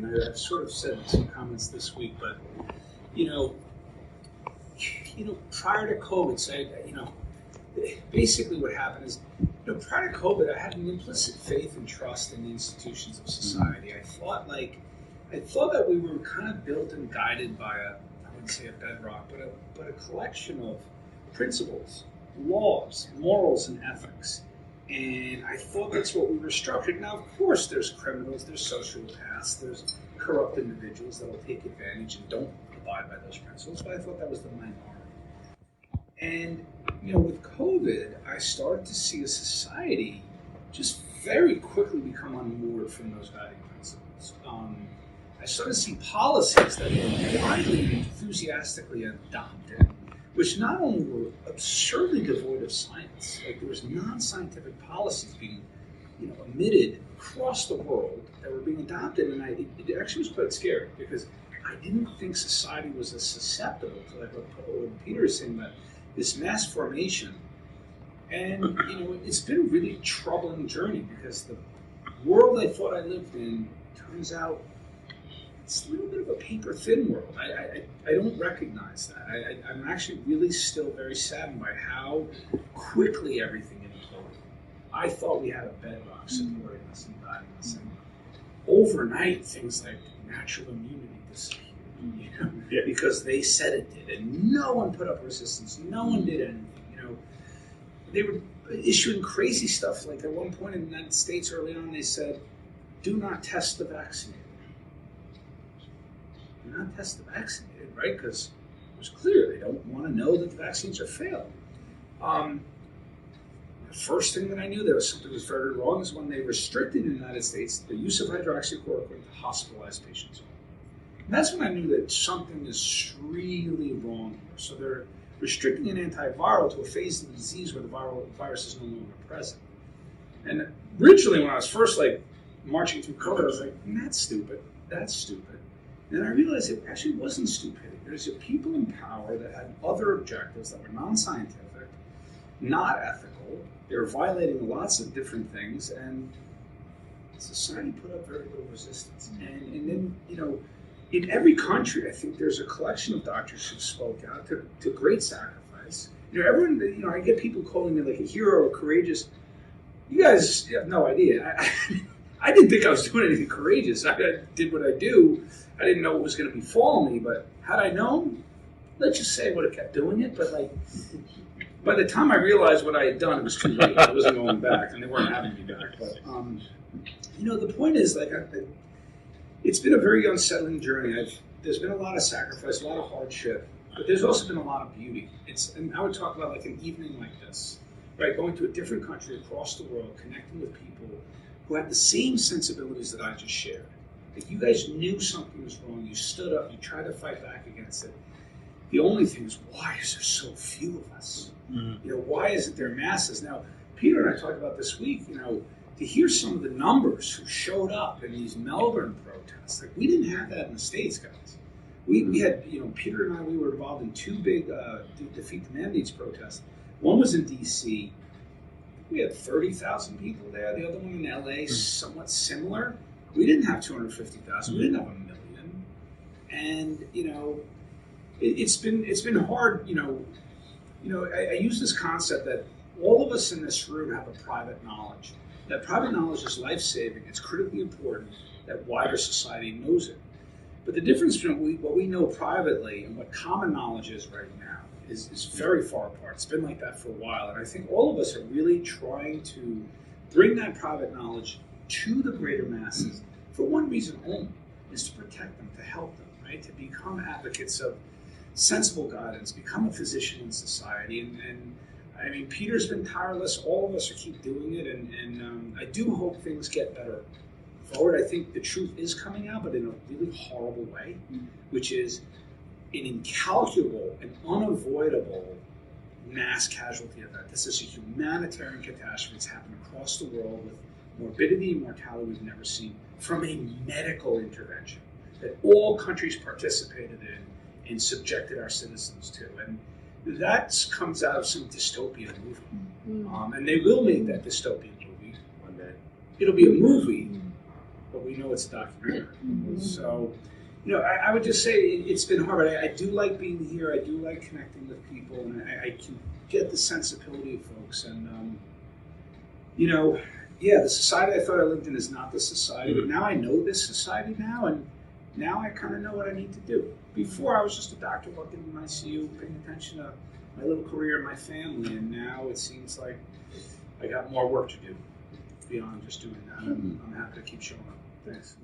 I've sort of said some comments this week, but you know, prior to COVID, basically what happened is, prior to COVID, I had an implicit faith and trust in the institutions of society. I thought that we were kind of built and guided by I wouldn't say a bedrock, but a collection of principles, laws, morals, and ethics. And I thought that's what we were structured. Now, of course, there's criminals, there's sociopaths, there's corrupt individuals that will take advantage and don't abide by those principles, but I thought that was the minority. And, with COVID, I started to see a society just very quickly become unmoored from those guiding principles. I started to see policies that were widely and enthusiastically adopted, which not only were absurdly devoid of science, like there was non-scientific policies being, emitted across the world that were being adopted, and it actually was quite scary because I didn't think society was as susceptible to like what Peter is saying about this mass formation. And it's been a really troubling journey because the world I thought I lived in turns out it's a little bit of a paper thin world. I don't recognize that. I'm actually really still very saddened by how quickly everything imploded. I thought we had a bedrock supporting us and guiding us, and overnight things like natural immunity disappeared. Because they said it did, and no one put up resistance. No one did anything. They were issuing crazy stuff. Like at one point in the United States early on, they said, "Do not test the vaccinated." Do not test the vaccinated, right? Because it was clear they don't want to know that the vaccines are failing. The first thing that I knew there was something was very wrong is when they restricted in the United States the use of hydroxychloroquine to hospitalized patients. And that's when I knew that something is really wrong here. So they're restricting an antiviral to a phase of the disease where the virus is no longer present. And originally, when I was first marching through COVID, I was like, "That's stupid. That's stupid." And I realized it actually wasn't stupidity. There's people in power that had other objectives that were non-scientific, not ethical. They were violating lots of different things, and society put up very little resistance. And then, in every country, I think there's a collection of doctors who spoke out to great sacrifice. Everyone, I get people calling me like a hero or courageous. You guys have no idea. I didn't think I was doing anything courageous. I did what I do. I didn't know what was going to befall me, but had I known, let's just say I would have kept doing it. But by the time I realized what I had done, it was too late. I wasn't going back, and they weren't having me back. But the point is, it's been a very unsettling journey. There's been a lot of sacrifice, a lot of hardship, but there's also been a lot of beauty. And I would talk about an evening like this, right? Going to a different country across the world, connecting with people who have the same sensibilities that I just shared. If you guys knew something was wrong, you stood up, you tried to fight back against it. The only thing is, why is there so few of us? Mm-hmm. Why isn't there masses? Now, Peter and I talked about this week, to hear some of the numbers who showed up in these Melbourne protests. We didn't have that in the States, guys. We had, Peter and I, we were involved in two big Defeat the Mandates protests. One was in D.C. We had 30,000 people there. The other one in L.A., somewhat similar. We didn't have 250,000. We didn't have 1 million. And, it's been hard, I use this concept that all of us in this room have a private knowledge. That private knowledge is life-saving. It's critically important that wider society knows it. But the difference between what we know privately and what common knowledge is right now is very far apart. It's been like that for a while. And I think all of us are really trying to bring that private knowledge to the greater masses for one reason only, is to protect them, to help them, right? To become advocates of sensible guidance, become a physician in society. And I mean, Peter's been tireless. All of us are keep doing it, and I do hope things get better forward. I think the truth is coming out, but in a really horrible way, which is an incalculable and unavoidable mass casualty event. This is a humanitarian catastrophe that's happened across the world with morbidity and mortality we've never seen from a medical intervention that all countries participated in and subjected our citizens to. And that comes out of some dystopian movie. And they will make that dystopian movie one day. It'll be a movie, but we know it's a documentary. So, you know, I would just say it's been hard, but I do like being here. I do like connecting with people, and I can get the sensibility of folks. And, you know, yeah, the society I thought I lived in is not the society, but now I know this society now, and now I kind of know what I need to do. Before, I was just a doctor working in ICU, paying attention to my little career and my family, and now it seems like I got more work to do beyond just doing that. I'm happy to keep showing up. Thanks.